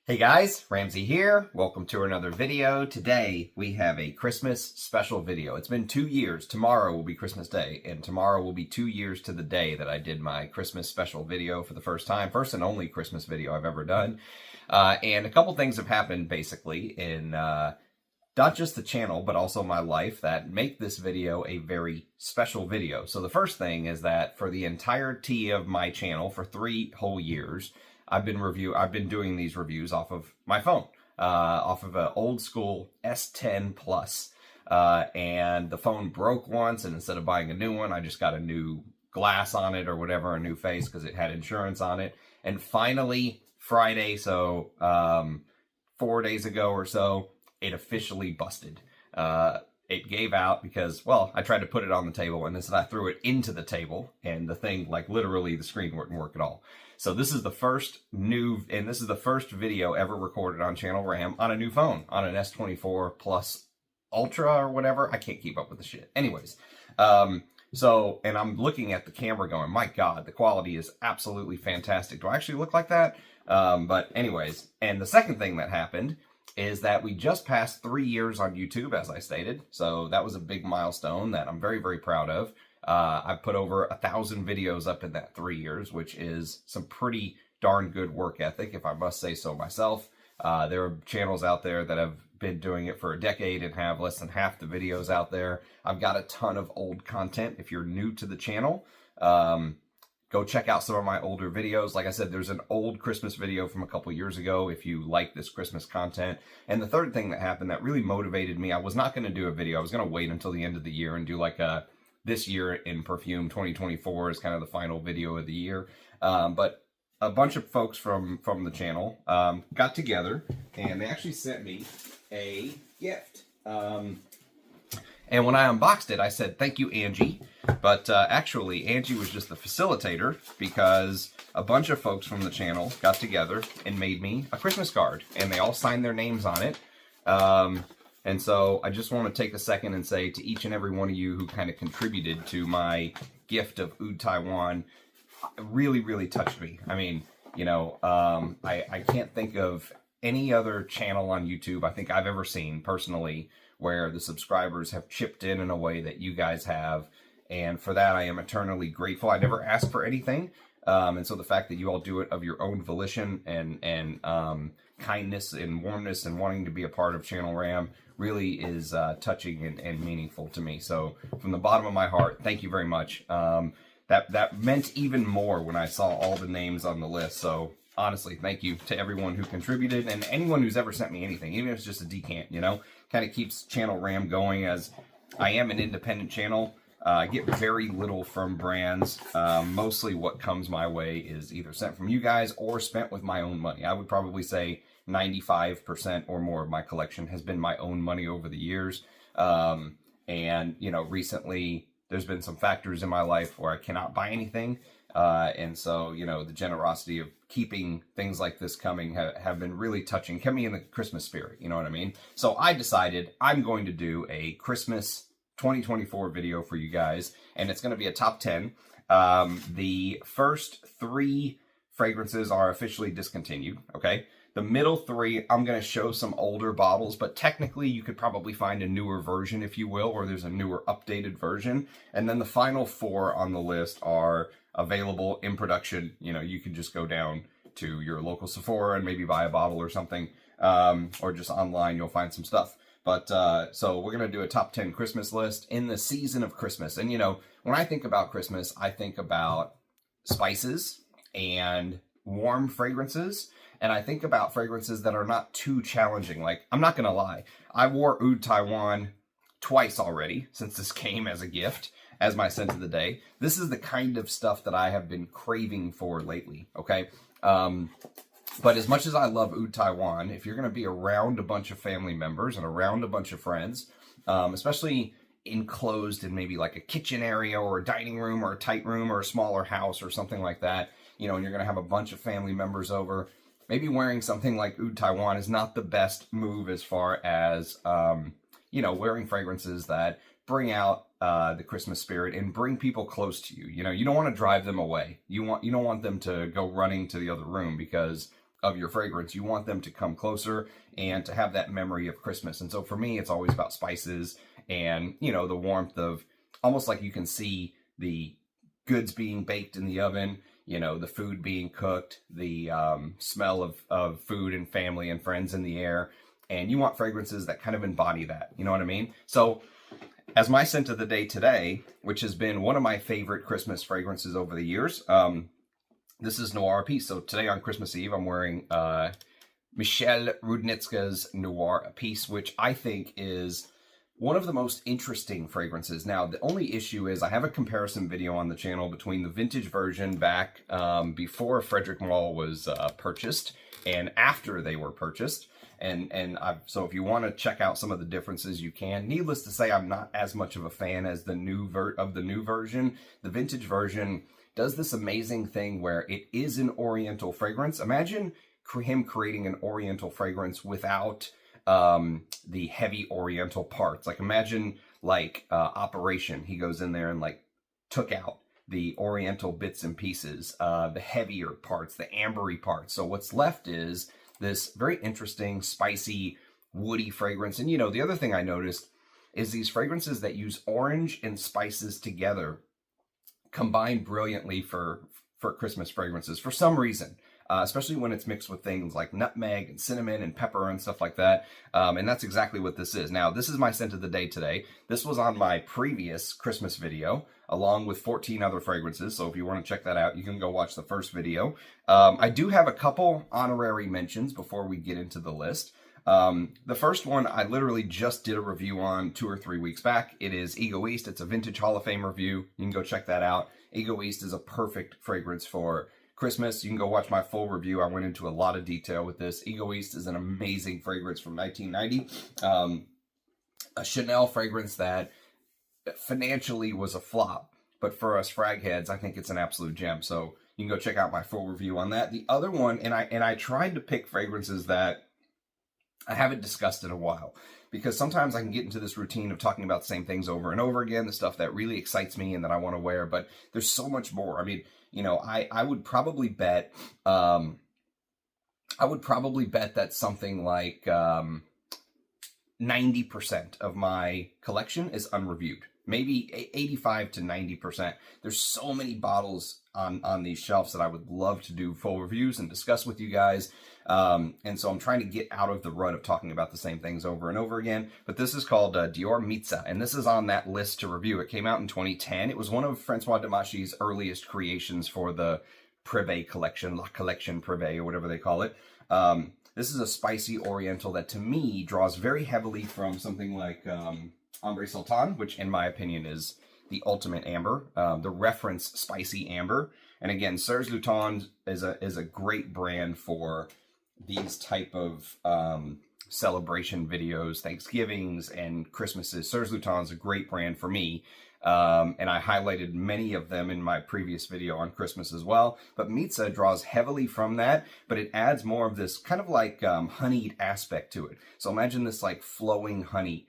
Hey guys, Ramsey here. Welcome to another video. Today we have a Christmas special video. It's been 2 years. Tomorrow will be Christmas Day, and tomorrow will be 2 years to the day that I did my Christmas special video for the first time. First and only Christmas video I've ever done. And a couple things have happened basically in not just the channel, but also my life that make this video a very special video. So the first thing is that for the entirety of my channel, for 3 whole years, I've been doing these reviews off of my phone, off of an old school S10 Plus. And the phone broke once, and instead of buying a new one, I just got a new glass on it or whatever, a new face, because it had insurance on it. And finally, Friday, so 4 days ago or so, it officially busted. It gave out because, well, I tried to put it on the table, and instead I threw it into the table, and the thing, like, literally the screen wouldn't work at all. So this is the first video ever recorded on Channel Ram on a new phone, on an S24 Plus Ultra or whatever. I can't keep up with the shit. Anyways, and I'm looking at the camera going, my God, the quality is absolutely fantastic. Do I actually look like that? But anyways, and the second thing that happened is that we just passed 3 years on YouTube, as I stated. So that was a big milestone that I'm very, very proud of. I've put over 1,000 videos up in that 3 years, which is some pretty darn good work ethic, if I must say so myself. There are channels out there that have been doing it for a decade and have less than half the videos out there. I've got a ton of old content. If you're new to the channel, go check out some of my older videos. Like I said, there's an old Christmas video from a couple years ago if you like this Christmas content. And the third thing that happened that really motivated me, I was not going to do a video. I was going to wait until the end of the year and do like a This Year in Perfume 2024 is kind of the final video of the year. But a bunch of folks from the channel got together, and they actually sent me a gift. And when I unboxed it, I said, thank you, Angie. But actually, Angie was just the facilitator because a bunch of folks from the channel got together and made me a Christmas card. And they all signed their names on it. And so I just want to take a second and say to each and every one of you who kind of contributed to my gift of Oud Taiwan, really, really touched me. I mean, you know, I can't think of any other channel on YouTube I think I've ever seen personally where the subscribers have chipped in a way that you guys have. And for that, I am eternally grateful. I never asked for anything. And so the fact that you all do it of your own volition and kindness and warmness and wanting to be a part of Channel Ram really is touching and meaningful to me. So from the bottom of my heart, thank you very much. That meant even more when I saw all the names on the list. So honestly, thank you to everyone who contributed and anyone who's ever sent me anything, even if it's just a decant, you know, kind of keeps Channel Ram going, as I am an independent channel. I get very little from brands. Mostly what comes my way is either sent from you guys or spent with my own money. I would probably say 95% or more of my collection has been my own money over the years. And, you know, recently there's been some factors in my life where I cannot buy anything. And so, you know, the generosity of keeping things like this coming have been really touching, kept me in the Christmas spirit, you know what I mean? So I decided I'm going to do a Christmas 2024 video for you guys, and it's going to be a top 10. The first 3 fragrances are officially discontinued, okay? The middle 3, I'm going to show some older bottles, but technically you could probably find a newer version, if you will, or there's a newer updated version. And then the final 4 on the list are available in production. You know, you can just go down to your local Sephora and maybe buy a bottle or something, or just online you'll find some stuff. But so we're going to do a top 10 Christmas list in the season of Christmas. And, you know, when I think about Christmas, I think about spices and warm fragrances. And I think about fragrances that are not too challenging. Like, I'm not going to lie, I wore Oud Taiwan twice already since this came as a gift, as my scent of the day. This is the kind of stuff that I have been craving for lately, okay? But as much as I love Oud Taiwan, if you're going to be around a bunch of family members and around a bunch of friends, especially enclosed in maybe like a kitchen area or a dining room or a tight room or a smaller house or something like that, you know, and you're going to have a bunch of family members over, maybe wearing something like Oud Taiwan is not the best move as far as, you know, wearing fragrances that bring out the Christmas spirit and bring people close to you. You know, you don't want to drive them away. You don't want them to go running to the other room because of your fragrance, you want them to come closer and to have that memory of Christmas. And so for me, it's always about spices and, you know, the warmth of almost like you can see the goods being baked in the oven, you know, the food being cooked, the smell of food and family and friends in the air. And you want fragrances that kind of embody that, you know what I mean? So as my scent of the day today, which has been one of my favorite Christmas fragrances over the years, this is Noir Areej. So today on Christmas Eve, I'm wearing Michel Rudnitska's Noir Areej, which I think is one of the most interesting fragrances. Now, the only issue is I have a comparison video on the channel between the vintage version back before Frederic Malle was purchased and after they were purchased. So if you want to check out some of the differences, you can. Needless to say, I'm not as much of a fan as the new version. The vintage version does this amazing thing where it is an oriental fragrance. Imagine him creating an oriental fragrance without the heavy oriental parts. Like imagine like Operation. He goes in there and like took out the oriental bits and pieces, the heavier parts, the ambery parts. So what's left is this very interesting, spicy, woody fragrance. And, you know, the other thing I noticed is these fragrances that use orange and spices together combine brilliantly for Christmas fragrances for some reason, especially when it's mixed with things like nutmeg and cinnamon and pepper and stuff like that. And that's exactly what this is. Now, this is my scent of the day today. This was on my previous Christmas video, along with 14 other fragrances. So if you want to check that out, you can go watch the first video. I do have a couple honorary mentions before we get into the list. The first one I literally just did a review on 2 or 3 weeks back. It is Egoiste. It's a vintage Hall of Fame review. You can go check that out. Egoiste is a perfect fragrance for Christmas. You can go watch my full review. I went into a lot of detail with this. Egoiste is an amazing fragrance from 1990. A Chanel fragrance that financially was a flop, but for us frag heads, I think it's an absolute gem. So you can go check out my full review on that. The other one, and I tried to pick fragrances that I haven't discussed in a while, because sometimes I can get into this routine of talking about the same things over and over again, the stuff that really excites me and that I want to wear, but there's so much more. I mean, you know, I would probably bet, that something like 90% of my collection is unreviewed. Maybe 85 to 90%. There's so many bottles on these shelves that I would love to do full reviews and discuss with you guys. And so I'm trying to get out of the rut of talking about the same things over and over again. But this is called Dior Mitzah, and this is on that list to review. It came out in 2010. It was one of Francois Damashi's earliest creations for the Privé collection, La Collection Privé, or whatever they call it. This is a spicy oriental that to me draws very heavily from something like Ambre Sultan, which in my opinion is the ultimate amber, the reference spicy amber. And again, Serge Lutens is a great brand for these type of celebration videos, Thanksgivings and Christmases. Serge Lutens is a great brand for me. And I highlighted many of them in my previous video on Christmas as well. But Mitzah draws heavily from that, but it adds more of this kind of like honeyed aspect to it. So imagine this like flowing honey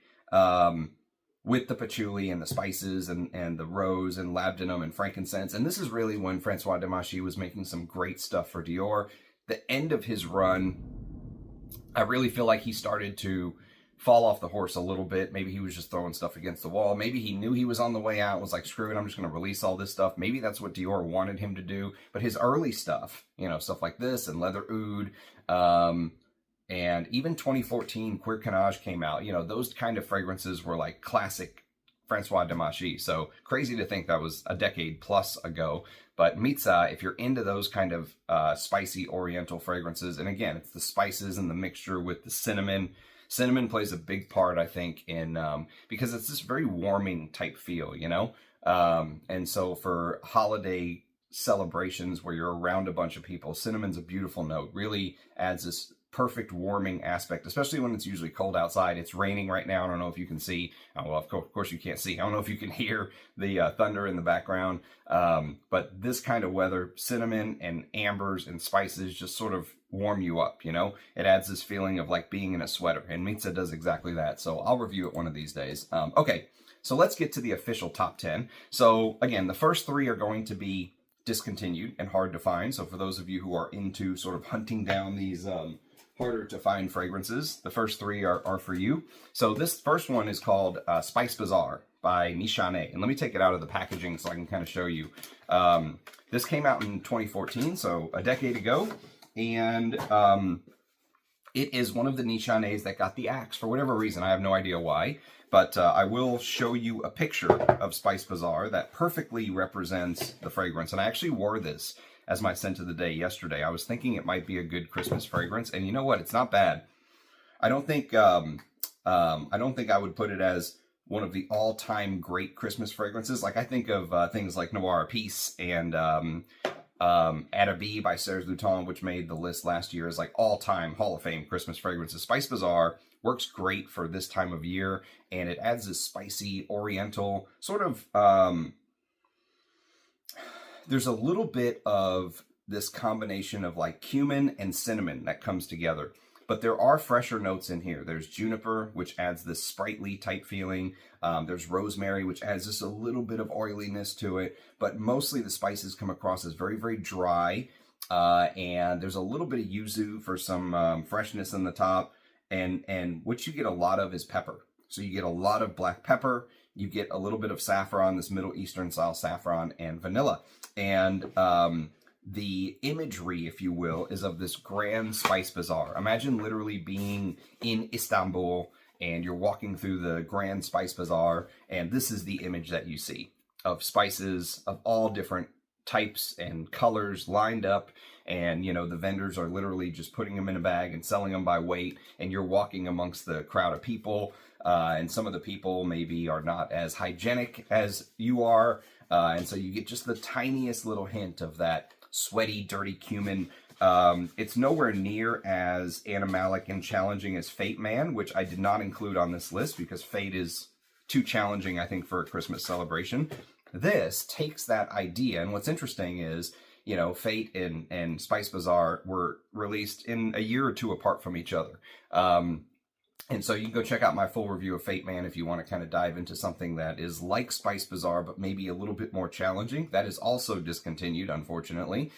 with the patchouli and the spices and the rose and labdanum and frankincense. And this is really when Francois Damashi was making some great stuff for Dior. The end of his run, I really feel like he started to fall off the horse a little bit. Maybe he was just throwing stuff against the wall. Maybe he knew he was on the way out, was like, screw it, I'm just going to release all this stuff. Maybe that's what Dior wanted him to do. But his early stuff, you know, stuff like this and Leather Oud, and even 2014, Queer Canage came out. You know, those kind of fragrances were like classic Francois Damashi. So crazy to think that was a decade plus ago. But Mitzah, if you're into those kind of spicy oriental fragrances, and again, it's the spices and the mixture with the cinnamon. Cinnamon plays a big part, I think, in because it's this very warming type feel, you know? And so for holiday celebrations where you're around a bunch of people, cinnamon's a beautiful note. Really adds this perfect warming aspect, especially when it's usually cold outside. It's raining right now. I don't know if you can see. Oh, well, of course you can't see. I don't know if you can hear the thunder in the background. But this kind of weather, cinnamon and ambers and spices just sort of warm you up, you know? It adds this feeling of like being in a sweater, and Mitzah does exactly that. So I'll review it one of these days. Okay, so let's get to the official top 10. So again, the first three are going to be discontinued and hard to find. So for those of you who are into sort of hunting down these harder to find fragrances, the first three are for you. So this first one is called Spice Bazaar by Nishane. And let me take it out of the packaging so I can kind of show you. This came out in 2014, so a decade ago. And it is one of the Nishanes that got the axe for whatever reason. I have no idea why. But I will show you a picture of Spice Bazaar that perfectly represents the fragrance. And I actually wore this as my scent of the day yesterday. I was thinking it might be a good Christmas fragrance, and you know what? It's not bad. I don't think I would put it as one of the all-time great Christmas fragrances. Like I think of things like Noir Peace and Areej by Serge Lutens, which made the list last year as like all-time Hall of Fame Christmas fragrances. Spice Bazaar works great for this time of year, and it adds this spicy, oriental, sort of, there's a little bit of this combination of like cumin and cinnamon that comes together. But there are fresher notes in here. There's juniper, which adds this sprightly type feeling. There's rosemary, which adds just a little bit of oiliness to it. But mostly the spices come across as very, very dry. And there's a little bit of yuzu for some freshness in the top. And what you get a lot of is pepper. So you get a lot of black pepper. You get a little bit of saffron, this Middle Eastern style saffron, and vanilla. And the imagery, if you will, is of this grand spice bazaar. Imagine literally being in Istanbul and you're walking through the grand spice bazaar, and this is the image that you see of spices of all different types and colors lined up. And, you know, the vendors are literally just putting them in a bag and selling them by weight, and you're walking amongst the crowd of people. And some of the people maybe are not as hygienic as you are. And so you get just the tiniest little hint of that sweaty, dirty cumin. It's nowhere near as animalic and challenging as Fate Man, which I did not include on this list because Fate is too challenging, I think, for a Christmas celebration. This takes that idea, and what's interesting is, you know, Fate and Spice Bazaar were released in a year or two apart from each other. And so you can go check out my full review of Fate Man if you want to kind of dive into something that is like Spice Bazaar, but maybe a little bit more challenging. That is also discontinued, unfortunately.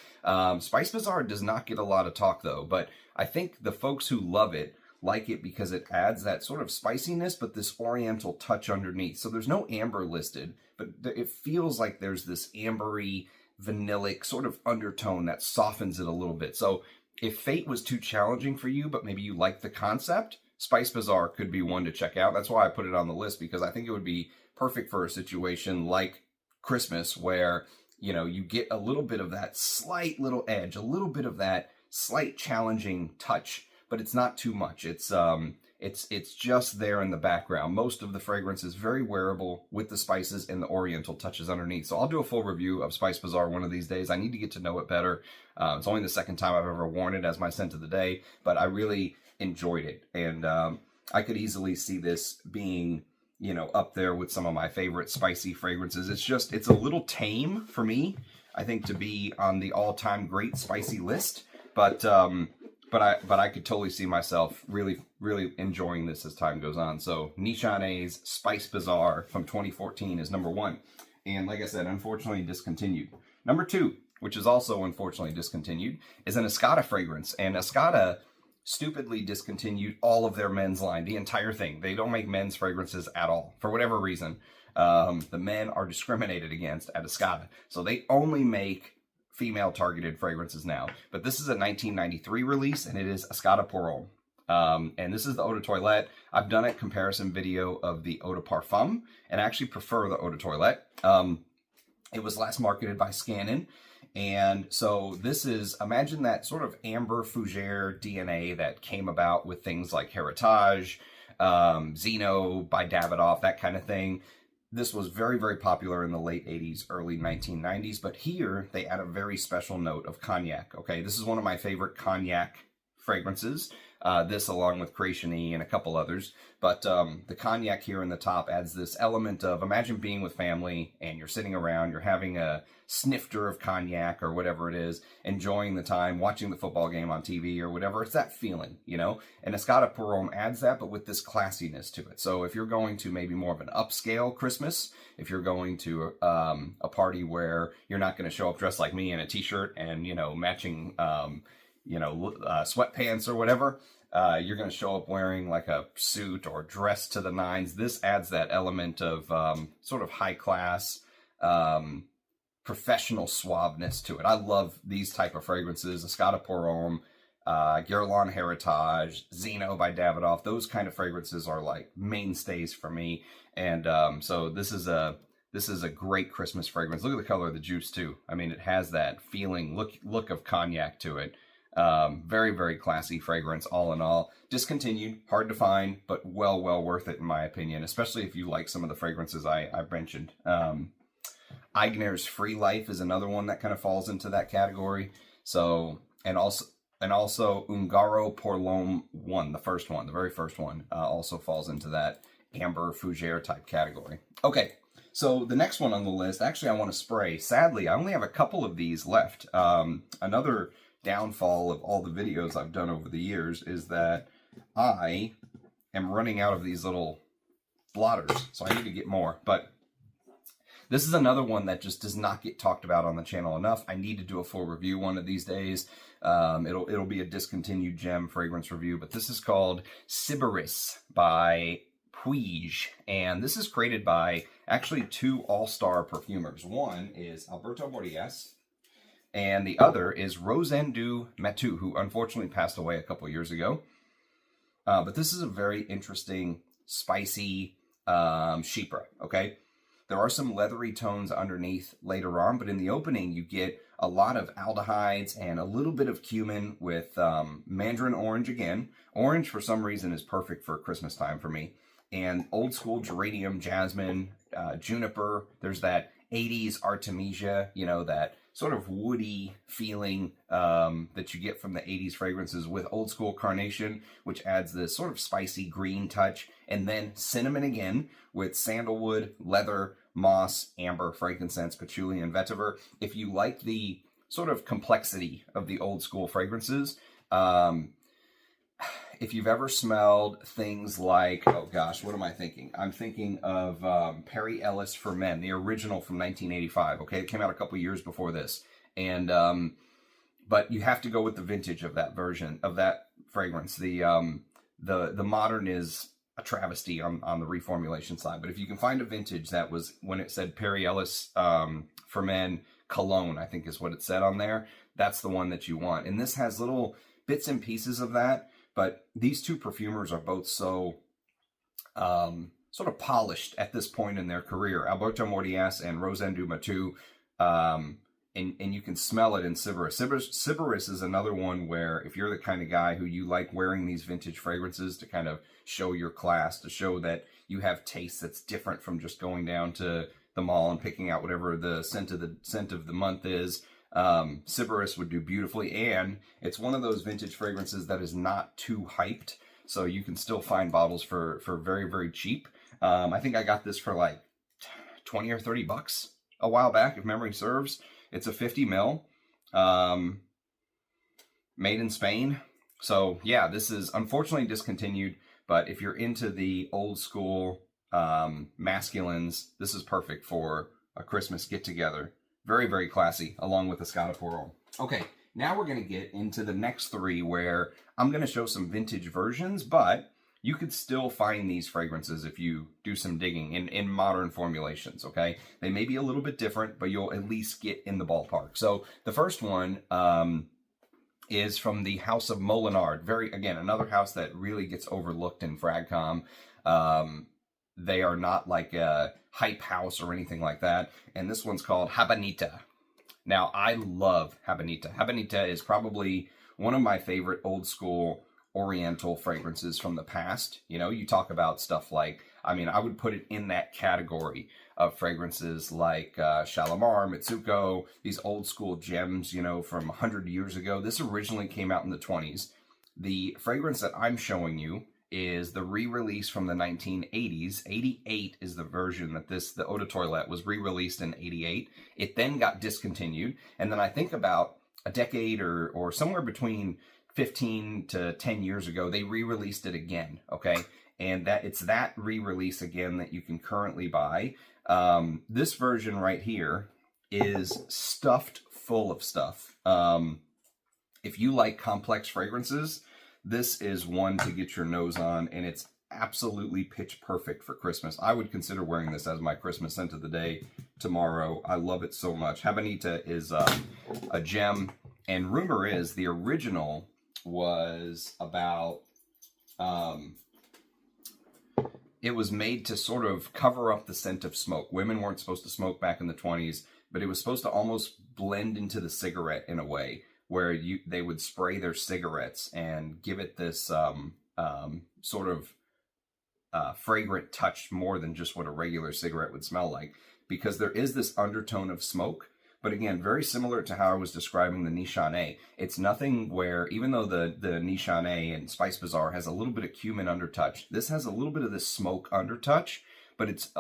Spice Bazaar does not get a lot of talk, though, but I think the folks who love it like it because it adds that sort of spiciness, but this oriental touch underneath. So there's no amber listed, but it feels like there's this ambery, vanillic sort of undertone that softens it a little bit. So if Fate was too challenging for you, but maybe you like the concept, Spice Bazaar could be one to check out. That's why I put it on the list, because I think it would be perfect for a situation like Christmas where, you know, you get a little bit of that slight little edge, a little bit of that slight challenging touch, but it's not too much. It's just there in the background. Most of the fragrance is very wearable with the spices and the oriental touches underneath. So I'll do a full review of Spice Bazaar one of these days. I need to get to know it better. It's only the second time I've ever worn it as my scent of the day, but I really enjoyed it. And I could easily see this being, you know, up there with some of my favorite spicy fragrances. It's a little tame for me, I think, to be on the all-time great spicy list. But I could totally see myself really, really enjoying this as time goes on. So Nishane's Spice Bazaar from 2014 is number one. And like I said, unfortunately discontinued. Number two, which is also unfortunately discontinued, is an Escada fragrance. And Escada stupidly discontinued all of their men's line, the entire thing. They don't make men's fragrances at all, for whatever reason. The men are discriminated against at Escada. So they only make female-targeted fragrances now. But this is a 1993 release, and it is Escada Pour Homme. And this is the Eau de Toilette. I've done a comparison video of the Eau de Parfum, and I actually prefer the Eau de Toilette. It was last marketed by Scannon. And so this is, imagine that sort of amber fougere DNA that came about with things like Heritage, Zeno by Davidoff, that kind of thing. This was very, very popular in the late 80s, early 1990s, but here they add a very special note of cognac, okay? This is one of my favorite cognac fragrances. This along with Creationy and a couple others. But the cognac here in the top adds this element of, imagine being with family and you're sitting around, you're having a snifter of cognac or whatever it is, enjoying the time, watching the football game on TV or whatever. It's that feeling, you know? And Escada pour Homme adds that, but with this classiness to it. So if you're going to maybe more of an upscale Christmas, if you're going to a party where you're not going to show up dressed like me in a t-shirt and, you know, matching, sweatpants or whatever, you're going to show up wearing like a suit or dressed to the nines. This adds that element of sort of high class, professional suaveness to it. I love these type of fragrances. Escada pour Homme, Guerlain Heritage, Zeno by Davidoff. Those kind of fragrances are like mainstays for me. And so this is a great Christmas fragrance. Look at the color of the juice too. I mean, it has that feeling, look of cognac to it. Very, very classy fragrance all in all. Discontinued, hard to find, but well worth it in my opinion, especially if you like some of the fragrances I mentioned. Eigner's Free Life is another one that kind of falls into that category. So, and also Ungaro pour l'Homme 1, the very first one, also falls into that amber fougere type category. Okay, so the next one on the list, actually I want to spray. Sadly, I only have a couple of these left. Another downfall of all the videos I've done over the years is that I am running out of these little blotters, so I need to get more. But this is another one that just does not get talked about on the channel enough. I need to do a full review one of these days. It'll be a discontinued gem fragrance review, but this is called Sybaris by Puig, and this is created by actually two all-star perfumers. One is Alberto Morillas, and the other is Rosendu Mathieu, who unfortunately passed away a couple years ago. But this is a very interesting, spicy chypre, okay? There are some leathery tones underneath later on, but in the opening you get a lot of aldehydes and a little bit of cumin with mandarin orange again. Orange, for some reason, is perfect for Christmas time for me. And old school geranium, jasmine, juniper. There's that 80s Artemisia, you know, that sort of woody feeling that you get from the 80s fragrances, with old school carnation, which adds this sort of spicy green touch, and then cinnamon again with sandalwood, leather, moss, amber, frankincense, patchouli, and vetiver. If you like the sort of complexity of the old school fragrances, if you've ever smelled things like, oh gosh, what am I thinking? I'm thinking of Perry Ellis for Men, the original from 1985. Okay, it came out a couple years before this, and but you have to go with the vintage of that version of that fragrance. The modern is a travesty on the reformulation side, but if you can find a vintage that was when it said Perry Ellis for Men Cologne, I think is what it said on there, that's the one that you want. And this has little bits and pieces of that. But these two perfumers are both so sort of polished at this point in their career. Alberto Morillas and Rosendu Mathieu, and you can smell it in Sybaris. Sybaris is another one where if you're the kind of guy who you like wearing these vintage fragrances to kind of show your class, to show that you have taste that's different from just going down to the mall and picking out whatever the scent of the month is, Sybaris would do beautifully. And it's one of those vintage fragrances that is not too hyped, so you can still find bottles for very, very cheap. I think I got this for like 20 or 30 bucks a while back, if memory serves. It's a 50 ml, made in Spain. So yeah, this is unfortunately discontinued, but if you're into the old school masculines, this is perfect for a Christmas get-together. Very, very classy, along with the Escada pour Homme. Okay, now we're going to get into the next three, where I'm going to show some vintage versions, but you could still find these fragrances if you do some digging in modern formulations, okay? They may be a little bit different, but you'll at least get in the ballpark. So the first one is from the House of Molinard. Again, another house that really gets overlooked in Fragcom. They are not like a hype house or anything like that. And this one's called Habanita. Now, I love Habanita. Habanita is probably one of my favorite old school Oriental fragrances from the past. You know, you talk about stuff like, I mean, I would put it in that category of fragrances like Shalimar, Mitsuko, these old school gems, you know, from 100 years ago. This originally came out in the 20s. The fragrance that I'm showing you is the re-release from the 1980s. 88 is the version that the Eau de Toilette was re-released in 88. It then got discontinued, and then I think about a decade or somewhere between 15 to 10 years ago, they re-released it again, okay? And it's that re-release again that you can currently buy. This version right here is stuffed full of stuff. If you like complex fragrances, this is one to get your nose on, and it's absolutely pitch perfect for Christmas. I would consider wearing this as my Christmas scent of the day tomorrow. I love it so much. Habanita is a gem, and rumor is the original was about, it was made to sort of cover up the scent of smoke. Women weren't supposed to smoke back in the 20s, but it was supposed to almost blend into the cigarette in a way where they would spray their cigarettes and give it this sort of fragrant touch more than just what a regular cigarette would smell like, because there is this undertone of smoke. But again, very similar to how I was describing the Nishane. It's nothing where, even though the Nishane and Spice Bazaar has a little bit of cumin undertouch, this has a little bit of this smoke undertouch, but it's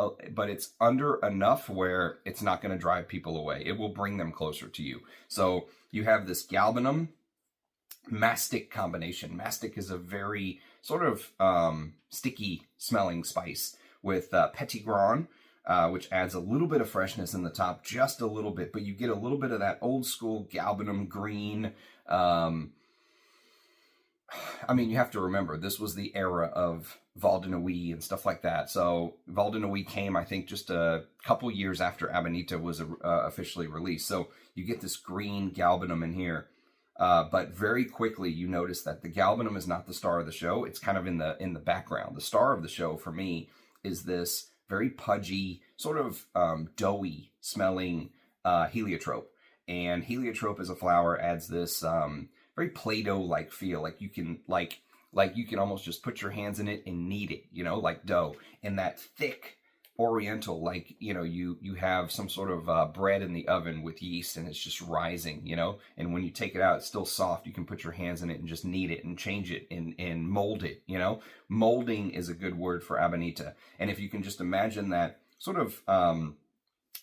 under enough where it's not going to drive people away. It will bring them closer to you. So you have this galbanum mastic combination. Mastic is a very sort of sticky smelling spice with petit grain, which adds a little bit of freshness in the top, just a little bit, but you get a little bit of that old school galbanum green. I mean, you have to remember, this was the era of Val de Nuit and stuff like that. So Val de Nuit came, I think, just a couple years after Amanita was officially released. So you get this green galbanum in here. But very quickly, you notice that the galbanum is not the star of the show. It's kind of in the background. The star of the show for me is this very pudgy, sort of doughy smelling heliotrope. And heliotrope as a flower adds this very Play-Doh like feel, like you can you can almost just put your hands in it and knead it, you know, like dough. And that thick oriental, like, you know, you have some sort of bread in the oven with yeast and it's just rising, you know, and when you take it out, it's still soft. You can put your hands in it and just knead it and change it and mold it, you know. Molding is a good word for Amanita. And if you can just imagine that sort of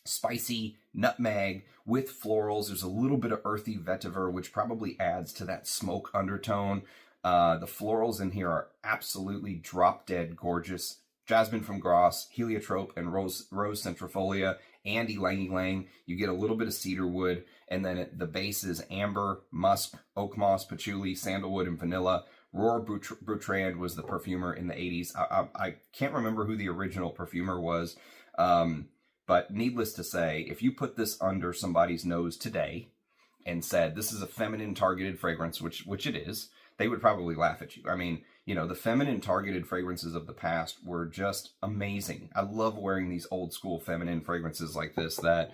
spicy nutmeg with florals, there's a little bit of earthy vetiver, which probably adds to that smoke undertone. The florals in here are absolutely drop dead gorgeous. Jasmine from Gross, heliotrope, and rose centrifolia, and ylang ylang. You get a little bit of cedar wood, and then the base is amber, musk, oak moss, patchouli, sandalwood, and vanilla. Roar Bertrand was the perfumer in the 80s. I can't remember who the original perfumer was, but needless to say, if you put this under somebody's nose today and said, this is a feminine targeted fragrance, which it is, they would probably laugh at you. I mean, you know, the feminine targeted fragrances of the past were just amazing. I love wearing these old school feminine fragrances like this that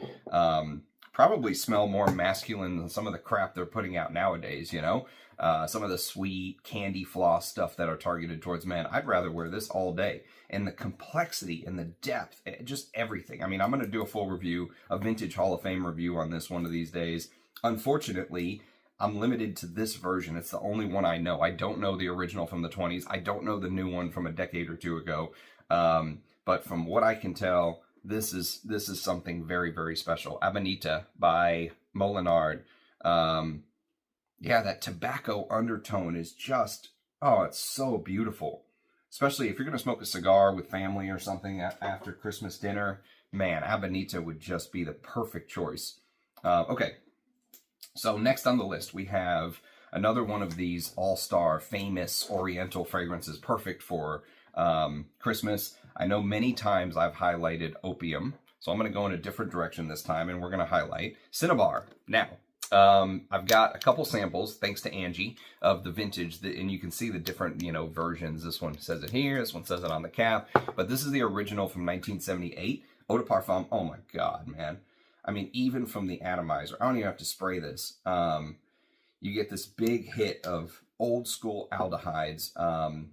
probably smell more masculine than some of the crap they're putting out nowadays, you know? Some of the sweet candy floss stuff that are targeted towards men. I'd rather wear this all day. And the complexity and the depth, just everything. I mean, I'm going to do a full review, a Vintage Hall of Fame review on this one of these days. Unfortunately, I'm limited to this version. It's the only one I know. I don't know the original from the 20s. I don't know the new one from a decade or two ago. But from what I can tell, this is something very, very special. Amanita by Molinard. Yeah, that tobacco undertone is just, oh, it's so beautiful. Especially if you're going to smoke a cigar with family or something after Christmas dinner. Man, Amanita would just be the perfect choice. Okay. So next on the list, we have another one of these all-star famous Oriental fragrances, perfect for Christmas. I know many times I've highlighted opium, so I'm going to go in a different direction this time, and we're going to highlight Cinnabar. Now, I've got a couple samples, thanks to Angie, of the vintage, and you can see the different, you know, versions. This one says it here, this one says it on the cap, but this is the original from 1978. Eau de Parfum, oh my God, man. I mean, even from the atomizer, I don't even have to spray this. You get this big hit of old school aldehydes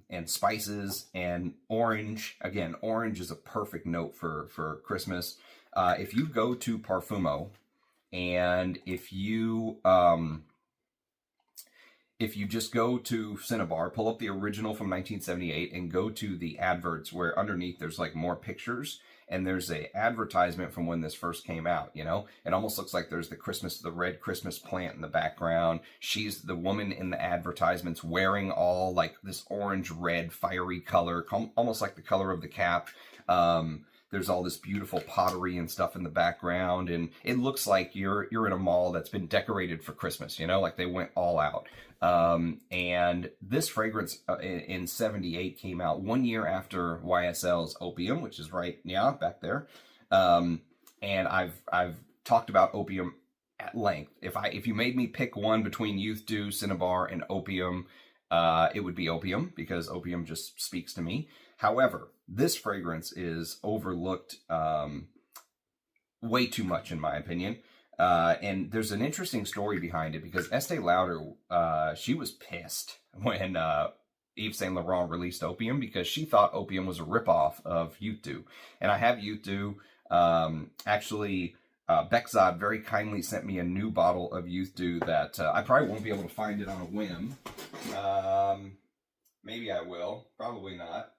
and spices and orange. Again, orange is a perfect note for Christmas. If you go to Parfumo and if you if you just go to Cinnabar, pull up the original from 1978 and go to the adverts where underneath there's like more pictures and there's a advertisement from when this first came out, you know? It almost looks like there's the red Christmas plant in the background. She's the woman in the advertisements wearing all like this orange, red, fiery color, almost like the color of the cap. There's all this beautiful pottery and stuff in the background, and it looks like you're in a mall that's been decorated for Christmas, you know, like they went all out. And this fragrance in 78 came out 1 year after YSL's Opium, which is right, yeah, back there. And I've talked about Opium at length. If you made me pick one between Youth Dew, Cinnabar, and Opium, it would be Opium, because Opium just speaks to me. However, this fragrance is overlooked way too much, in my opinion. And there's an interesting story behind it, because Estee Lauder, she was pissed when Yves Saint Laurent released Opium, because she thought Opium was a ripoff of Youth Dew. And I have Youth Dew. Actually, Bexod very kindly sent me a new bottle of Youth Dew that I probably won't be able to find it on a whim. Maybe I will. Probably not.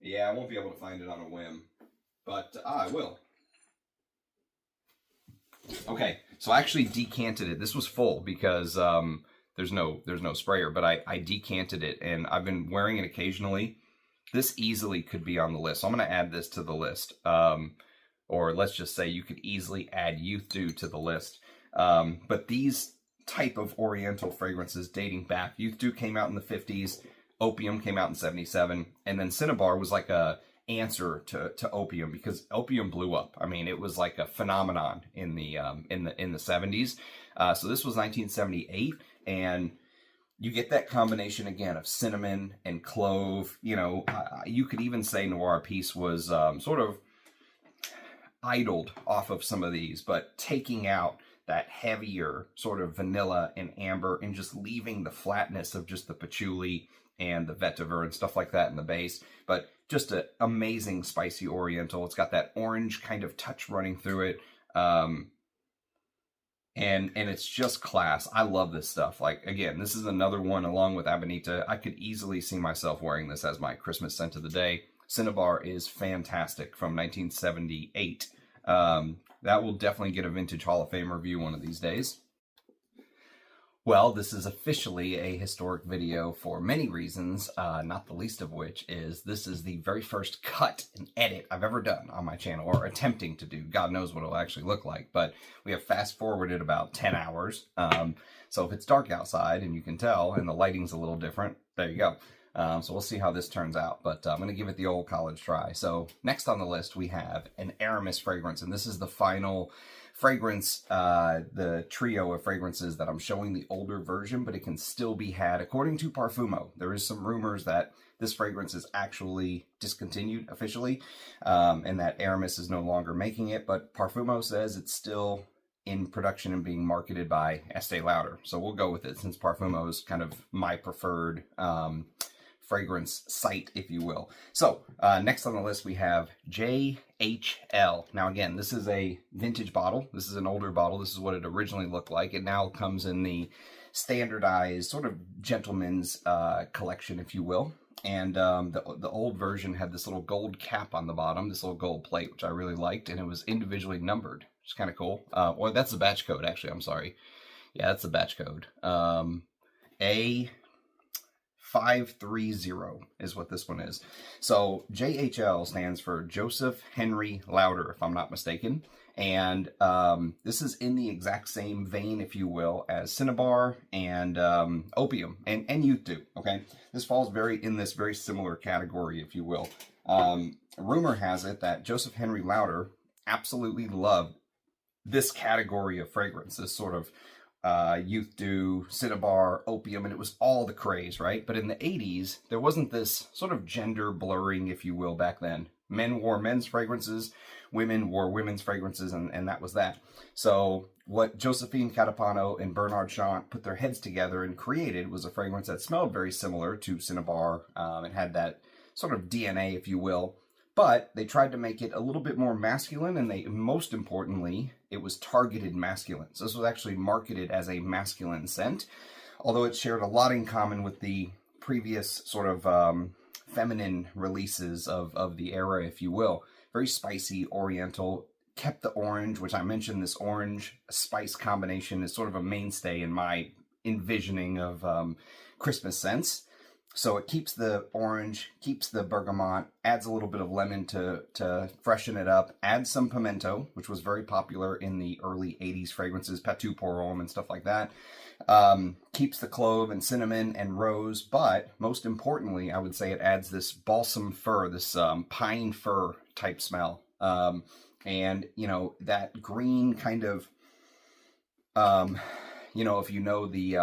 Yeah, I won't be able to find it on a whim, but I will. Okay, so I actually decanted it. This was full because there's no sprayer, but I decanted it, and I've been wearing it occasionally. This easily could be on the list, so I'm going to add this to the list. Or let's just say you could easily add Youth Dew to the list. But these type of Oriental fragrances dating back, Youth Dew came out in the 50s. Opium came out in 77, and then Cinnabar was like a answer to Opium, because Opium blew up. I mean, it was like a phenomenon in the 70s. So this was 1978, and you get that combination again of cinnamon and clove. You know, you could even say Noir Peace was sort of idled off of some of these, but taking out that heavier sort of vanilla and amber and just leaving the flatness of just the patchouli and the vetiver and stuff like that in the base. But just an amazing spicy Oriental. It's got that orange kind of touch running through it. And it's just class. I love this stuff. Like, again, this is another one along with Amanita. I could easily see myself wearing this as my Christmas scent of the day. Cinnabar is fantastic from 1978. That will definitely get a Vintage Hall of Fame review one of these days. Well, this is officially a historic video for many reasons, not the least of which is this is the very first cut and edit I've ever done on my channel, or attempting to do. God knows what it'll actually look like, but we have fast forwarded about 10 hours. So if it's dark outside and you can tell, and the lighting's a little different, there you go. So we'll see how this turns out, but I'm going to give it the old college try. So next on the list, we have an Aramis fragrance, and this is the final fragrance, the trio of fragrances that I'm showing the older version, but it can still be had according to Parfumo. There is some rumors that this fragrance is actually discontinued officially, and that Aramis is no longer making it, but Parfumo says it's still in production and being marketed by Estee Lauder. So we'll go with it, since Parfumo is kind of my preferred fragrance site, if you will. So next on the list, we have JHL. Now again, this is a vintage bottle. This is an older bottle. This is what it originally looked like. It now comes in the standardized sort of gentleman's collection, if you will. And the old version had this little gold cap on the bottom, this little gold plate, which I really liked, and it was individually numbered, which is kind of cool. Well, that's the batch code, actually. I'm sorry. Yeah, that's the batch code. A530 is what this one is. So JHL stands for Joseph Henry Lauder, if I'm not mistaken. And this is in the exact same vein, if you will, as Cinnabar and Opium and Youth Dew, okay? This falls in this very similar category, if you will. Rumor has it that Joseph Henry Lauder absolutely loved this category of fragrance, this sort of Youth Dew, Cinnabar, Opium, and it was all the craze, right? But in the 80s, there wasn't this sort of gender blurring, if you will, back then. Men wore men's fragrances, women wore women's fragrances, and that was that. So what Josephine Catapano and Bernard Chant put their heads together and created was a fragrance that smelled very similar to Cinnabar. It had that sort of DNA, if you will, but they tried to make it a little bit more masculine, and most importantly, it was targeted masculine. So this was actually marketed as a masculine scent. although it shared a lot in common with the previous sort of feminine releases of the era, if you will. Very spicy, oriental. Kept the orange, which I mentioned, this orange spice combination is sort of a mainstay in my envisioning of Christmas scents. So it keeps the orange, keeps the bergamot, adds a little bit of lemon to freshen it up, adds some pimento, which was very popular in the early 80s fragrances, Patu pour Homme and stuff like that. Keeps the clove and cinnamon and rose, but most importantly, I would say it adds this balsam fir, this pine fir type smell. And, you know, that green kind of, you know, if you know the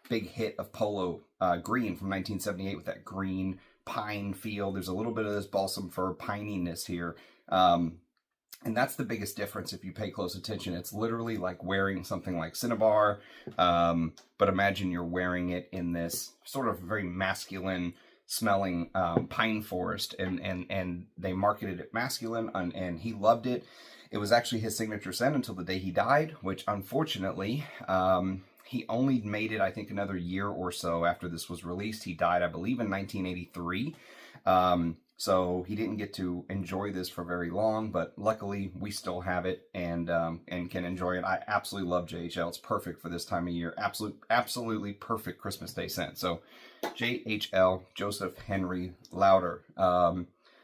big hit of Polo Green from 1978 with that green pine feel, there's a little bit of this balsam fir pininess here. And that's the biggest difference if you pay close attention. It's literally like wearing something like Cinnabar, but imagine you're wearing it in this sort of very masculine smelling pine forest, and they marketed it masculine, and he loved it. It was actually his signature scent until the day he died, which unfortunately, he only made it, I think, another year or so after this was released. He died, I believe, in 1983. So he didn't get to enjoy this for very long, but luckily we still have it and can enjoy it. I absolutely love JHL. It's perfect for this time of year. Absolutely perfect Christmas Day scent. So JHL, Joseph Henry Lauder.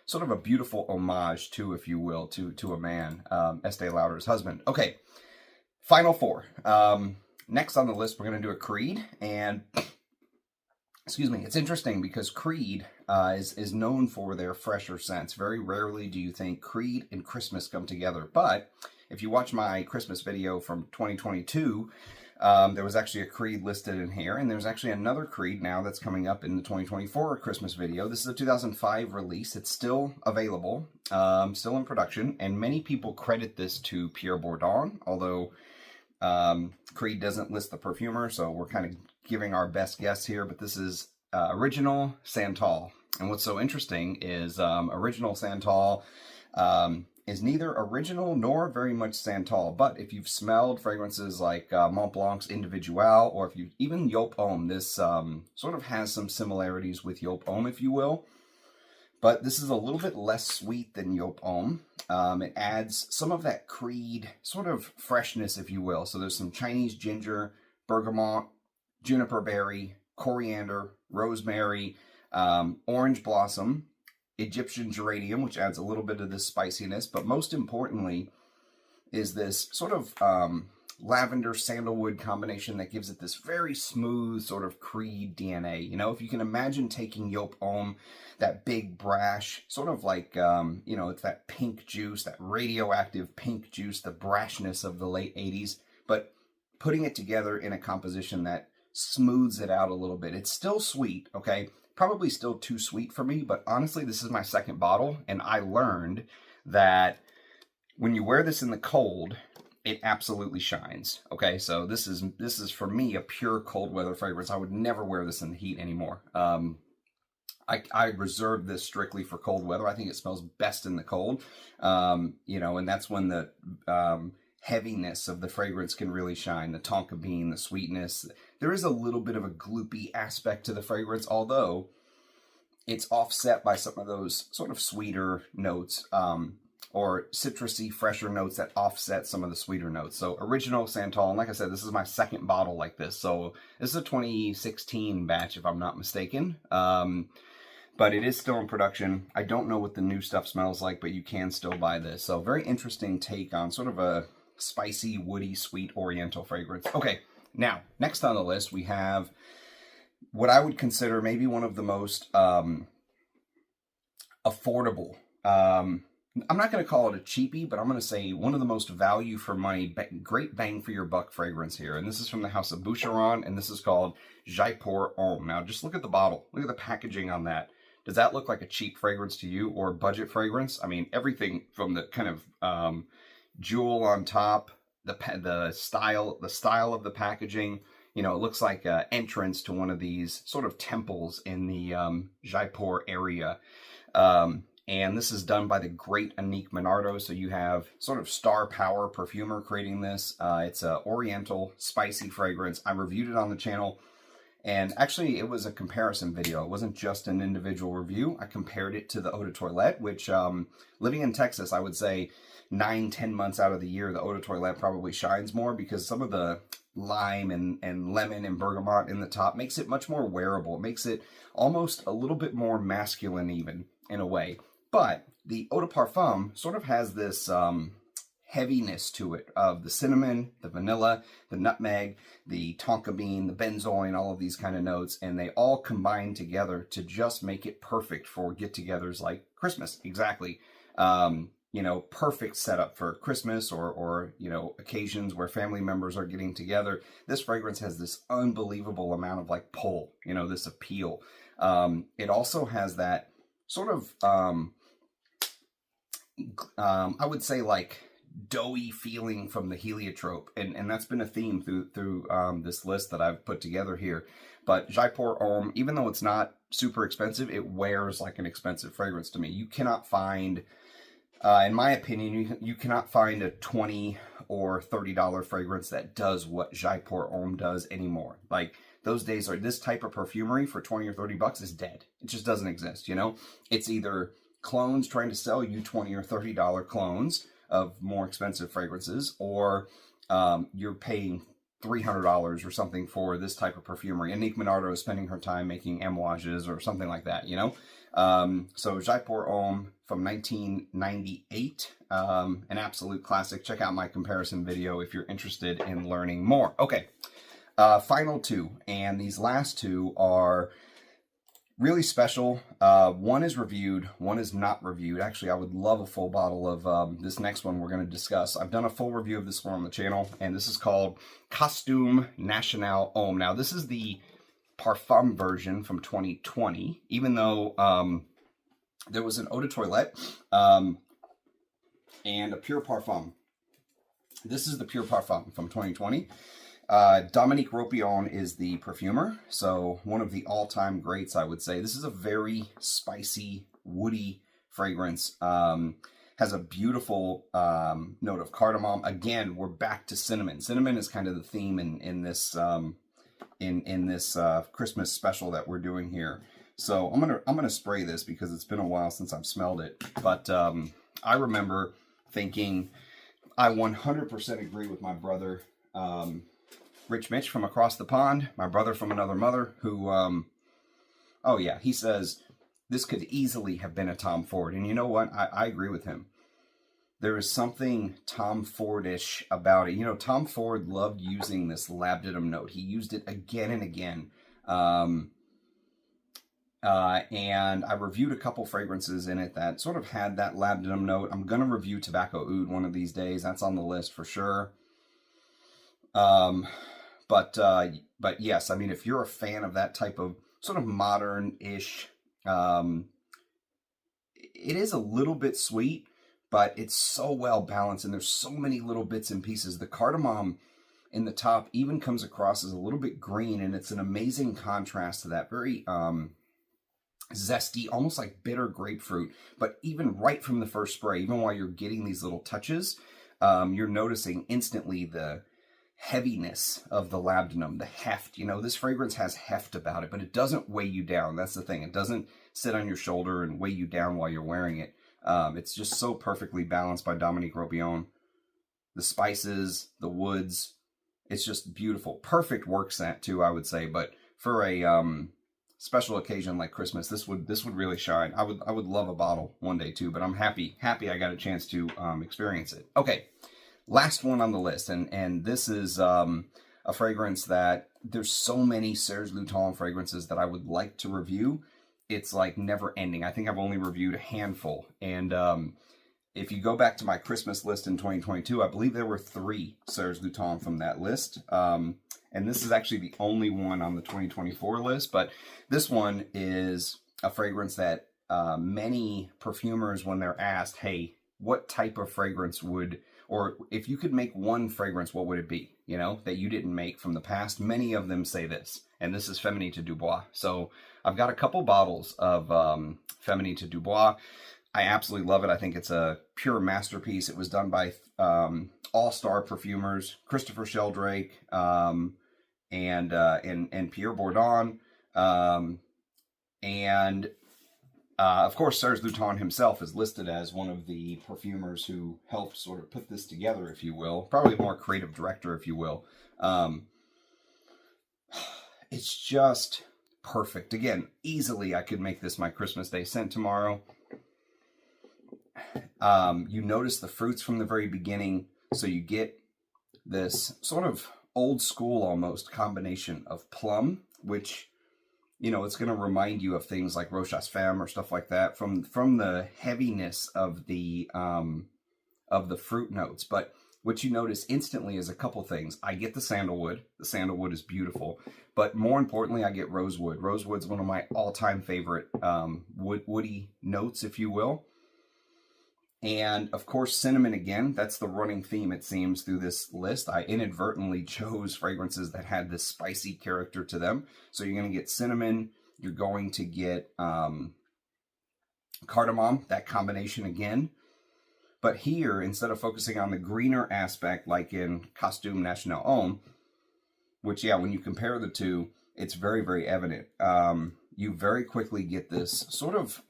Sort of a beautiful homage too, if you will, to a man, Estee Lauder's husband. Okay, final four. Next on the list, we're going to do a Creed, and excuse me, it's interesting because Creed is known for their fresher scents. Very rarely do you think Creed and Christmas come together, but if you watch my Christmas video from 2022, there was actually a Creed listed in here, and there's actually another Creed now that's coming up in the 2024 Christmas video. This is a 2005 release. It's still available, still in production, and many people credit this to Pierre Bourdon, although Creed doesn't list the perfumer, so we're kind of giving our best guess here, but this is Original Santal. And what's so interesting is Original Santal is neither original nor very much Santal, but if you've smelled fragrances like Mont Blanc's Individual, or if you even Yop Homme, this sort of has some similarities with Yop Homme, if you will. But this is a little bit less sweet than Yop Homme. It adds some of that Creed sort of freshness, if you will. So there's some Chinese ginger, bergamot, juniper berry, coriander, rosemary, orange blossom, Egyptian geranium, which adds a little bit of this spiciness. But most importantly is this sort of lavender sandalwood combination that gives it this very smooth sort of Creed DNA. You know, if you can imagine taking Yop Homme, that big brash, sort of like, you know, it's that pink juice, that radioactive pink juice, the brashness of the late 80s, but putting it together in a composition that smooths it out a little bit. It's still sweet, okay? Probably still too sweet for me, but honestly, this is my second bottle, and I learned that when you wear this in the cold, it absolutely shines. Okay, so this is for me a pure cold weather fragrance. I would never wear this in the heat anymore. I reserve this strictly for cold weather. I think it smells best in the cold. You know, and that's when the heaviness of the fragrance can really shine. The tonka bean, the sweetness. There is a little bit of a gloopy aspect to the fragrance, although it's offset by some of those sort of sweeter notes. Or citrusy, fresher notes that offset some of the sweeter notes. So Original Santal, and like I said, this is my second bottle like this. So this is a 2016 batch, if I'm not mistaken. But it is still in production. I don't know what the new stuff smells like, but you can still buy this. So very interesting take on sort of a spicy, woody, sweet Oriental fragrance. Okay, now, next on the list, we have what I would consider maybe one of the most affordable, I'm not going to call it a cheapie, but I'm going to say one of the most value for money, great bang for your buck fragrance here. And this is from the house of Boucheron, and this is called Jaipur Homme. Now, just look at the bottle. Look at the packaging on that. Does that look like a cheap fragrance to you or a budget fragrance? I mean, everything from the kind of jewel on top, the style of the packaging. You know, it looks like an entrance to one of these sort of temples in the Jaipur area. And this is done by the great Anique Minardo. So you have sort of star power perfumer creating this. It's a oriental spicy fragrance. I reviewed it on the channel. And actually, it was a comparison video. It wasn't just an individual review. I compared it to the Eau de Toilette, which, living in Texas, I would say 9-10 months out of the year, the Eau de Toilette probably shines more because some of the lime and lemon and bergamot in the top makes it much more wearable. It makes it almost a little bit more masculine even, in a way. But the Eau de Parfum sort of has this heaviness to it of the cinnamon, the vanilla, the nutmeg, the tonka bean, the benzoin, all of these kind of notes, and they all combine together to just make it perfect for get-togethers like Christmas. Exactly. You know, perfect setup for Christmas or, you know, occasions where family members are getting together. This fragrance has this unbelievable amount of like pull, you know, this appeal. It also has that sort of, I would say like doughy feeling from the heliotrope, and that's been a theme through this list that I've put together here. But Jaipur Homme, even though it's not super expensive, it wears like an expensive fragrance to me. You cannot find, in my opinion, you cannot find a $20 or $30 fragrance that does what Jaipur Homme does anymore. Like, those days are, this type of perfumery for 20 or 30 bucks is dead. It just doesn't exist, you know? It's either clones trying to sell you $20 or $30 clones of more expensive fragrances, or you're paying $300 or something for this type of perfumery. Anique Minardo is spending her time making amouages or something like that, you know? So Jaipur Homme from 1998, an absolute classic. Check out my comparison video if you're interested in learning more. Okay, final two, and these last two are really special. One is reviewed, one is not reviewed. Actually, I would love a full bottle of this next one we're going to discuss. I've done a full review of this one on the channel, and this is called Costume National Homme. Now, this is the Parfum version from 2020, even though there was an Eau de Toilette and a Pure Parfum. This is the Pure Parfum from 2020. Dominique Ropion is the perfumer, so one of the all-time greats, I would say. This is a very spicy, woody fragrance. Has a beautiful note of cardamom. Again, we're back to cinnamon. Cinnamon is kind of the theme in this Christmas special that we're doing here. So I'm gonna spray this because it's been a while since I've smelled it. But I remember thinking, I 100% agree with my brother. Rich Mitch from across the pond, my brother from another mother, who, oh yeah, he says, this could easily have been a Tom Ford. And you know what? I agree with him. There is something Tom Ford-ish about it. You know, Tom Ford loved using this labdanum note. He used it again and again. And I reviewed a couple fragrances in it that sort of had that labdanum note. I'm going to review Tobacco Oud one of these days. That's on the list for sure. But yes, I mean, if you're a fan of that type of sort of modern-ish, it is a little bit sweet, but it's so well balanced, and there's so many little bits and pieces. The cardamom in the top even comes across as a little bit green, and it's an amazing contrast to that very zesty, almost like bitter grapefruit. But even right from the first spray, even while you're getting these little touches, you're noticing instantly the heaviness of the labdanum, the heft. You know, this fragrance has heft about it, but it doesn't weigh you down. That's the thing. It doesn't sit on your shoulder and weigh you down while you're wearing it. It's just so perfectly balanced by Dominique Ropion. The spices, the woods, it's just beautiful. Perfect work scent too, I would say. But for a special occasion like Christmas, this would really shine. I would love a bottle one day too, but I'm happy I got a chance to experience it. Okay. Last one on the list, and this is a fragrance that there's so many Serge Lutens fragrances that I would like to review. It's like never ending. I think I've only reviewed a handful. And if you go back to my Christmas list in 2022, I believe there were 3 Serge Lutens from that list. And this is actually the only one on the 2024 list. But this one is a fragrance that many perfumers, when they're asked, hey, what type of fragrance would, or if you could make one fragrance, what would it be, you know, that you didn't make from the past? Many of them say this, and this is Feminine to Dubois. So I've got a couple bottles of Feminine to Dubois. I absolutely love it. I think it's a pure masterpiece. It was done by all-star perfumers, Christopher Sheldrake, and Pierre Bourdon, and of course, Serge Lutens himself is listed as one of the perfumers who helped sort of put this together, if you will. Probably more creative director, if you will. It's just perfect. Again, easily I could make this my Christmas Day scent tomorrow. You notice the fruits from the very beginning, so you get this sort of old school almost combination of plum, which, you know, it's going to remind you of things like Roche Femme or stuff like that from the heaviness of the fruit notes. But what you notice instantly is a couple things. I get the sandalwood. The sandalwood is beautiful, but more importantly, I get rosewood. Rosewood's one of my all-time favorite woody notes, if you will. And of course, cinnamon again. That's the running theme, it seems, through this list. I inadvertently chose fragrances that had this spicy character to them. So you're going to get cinnamon. You're going to get cardamom, that combination again. But here, instead of focusing on the greener aspect, like in Costume National Homme, which, yeah, when you compare the two, it's very, very evident. You very quickly get this sort of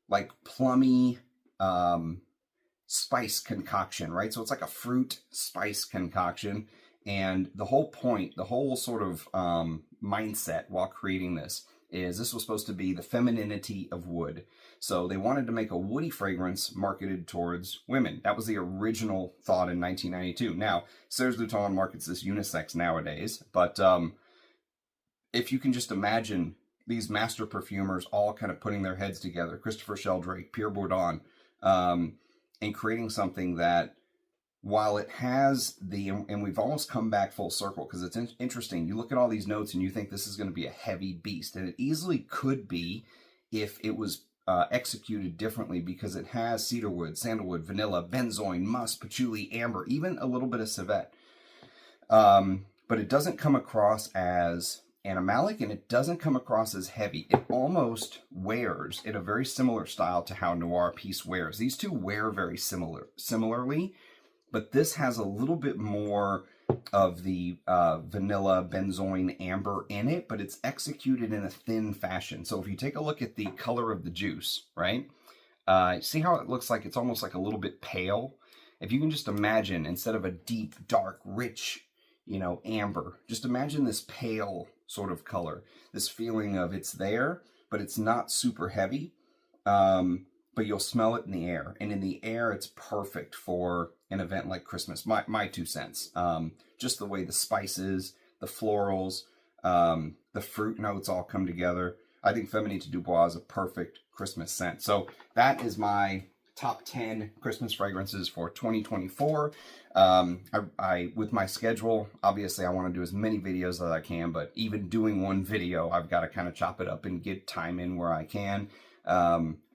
like plummy spice concoction, right? So it's like a fruit spice concoction. And the whole point, the whole sort of mindset while creating this was supposed to be the femininity of wood. So they wanted to make a woody fragrance marketed towards women. That was the original thought in 1992. Now, Serge Lutens markets this unisex nowadays, but if you can just imagine these master perfumers all kind of putting their heads together, Christopher Sheldrake, Pierre Bourdon, and creating something that, while it has and we've almost come back full circle, because it's interesting. You look at all these notes and you think this is going to be a heavy beast, and it easily could be if it was executed differently, because it has cedarwood, sandalwood, vanilla, benzoin, musk, patchouli, amber, even a little bit of civet. But it doesn't come across as animalic, and it doesn't come across as heavy. It almost wears in a very similar style to how Noir piece wears. These two wear very similarly, but this has a little bit more of the vanilla, benzoin, amber in it, but it's executed in a thin fashion. So if you take a look at the color of the juice, right? See how it looks like it's almost like a little bit pale? If you can just imagine, instead of a deep, dark, rich, you know, amber, just imagine this pale sort of color, this feeling of it's there, but it's not super heavy. But you'll smell it in the air. And in the air, it's perfect for an event like Christmas. My 2 cents. Just the way the spices, the florals, the fruit notes all come together. I think Féminité du Bois is a perfect Christmas scent. So that is my top 10 Christmas fragrances for 2024. With my schedule, obviously I want to do as many videos as I can, but even doing one video, I've got to kind of chop it up and get time in where I can.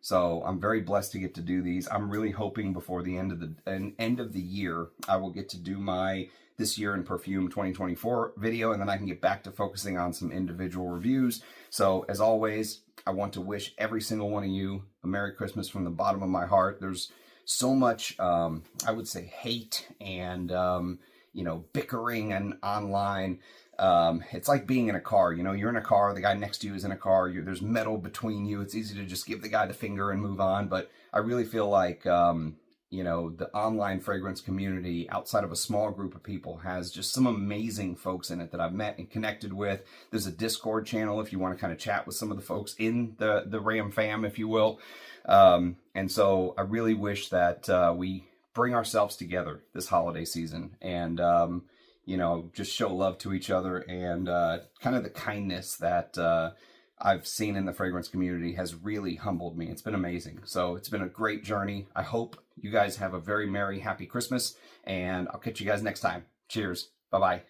So I'm very blessed to get to do these. I'm really hoping before the end of the year, I will get to do my This Year in Perfume 2024 video, and then I can get back to focusing on some individual reviews. So as always, I want to wish every single one of you a Merry Christmas from the bottom of my heart. There's so much, I would say, hate and, you know, bickering and online. It's like being in a car. You know, you're in a car, the guy next to you is in a car, there's metal between you. It's easy to just give the guy the finger and move on. But I really feel like, you know, the online fragrance community outside of a small group of people has just some amazing folks in it that I've met and connected with. There's a Discord channel if you want to kind of chat with some of the folks in the RamFam, if you will. And so I really wish that we bring ourselves together this holiday season and, you know, just show love to each other, and kind of the kindness that I've seen in the fragrance community has really humbled me. It's been amazing. So it's been a great journey. I hope you guys have a very merry, happy Christmas, and I'll catch you guys next time. Cheers. Bye-bye.